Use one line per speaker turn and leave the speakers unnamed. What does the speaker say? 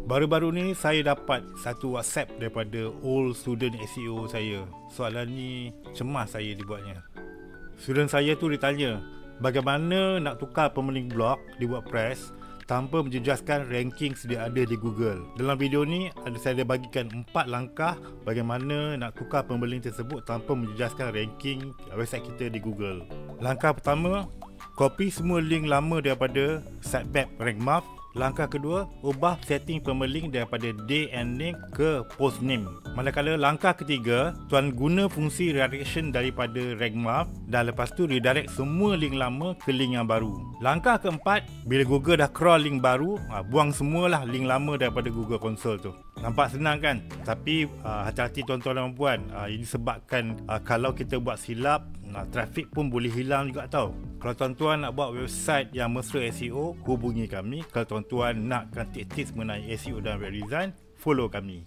Baru-baru ni saya dapat satu WhatsApp daripada old student SEO saya. Soalan ni cemas saya dibuatnya. Student saya tu ditanya, bagaimana nak tukar pemaling blog di WordPress tanpa menjejaskan ranking sedia ada di Google. Dalam video ni saya bagikan 4 langkah bagaimana nak tukar pemaling tersebut tanpa menjejaskan ranking website kita di Google. Langkah pertama, copy semua link lama daripada sitemap RankMath. Langkah kedua, ubah setting pemaling daripada day and name ke post name. Manakala langkah ketiga, tuan guna fungsi redirection daripada RankMath dan lepas tu redirect semua link lama ke link yang baru. Langkah keempat, bila Google dah crawl link baru, buang semualah link lama daripada Google Console tu. Nampak senang kan? Tapi hati-hati tuan-tuan dan puan, ini sebabkan kalau kita buat silap, trafik pun boleh hilang juga tau. Kalau tuan-tuan nak buat website yang mesra SEO, hubungi kami. Kalau tuan-tuan nakkan tips mengenai SEO dan web design, follow kami.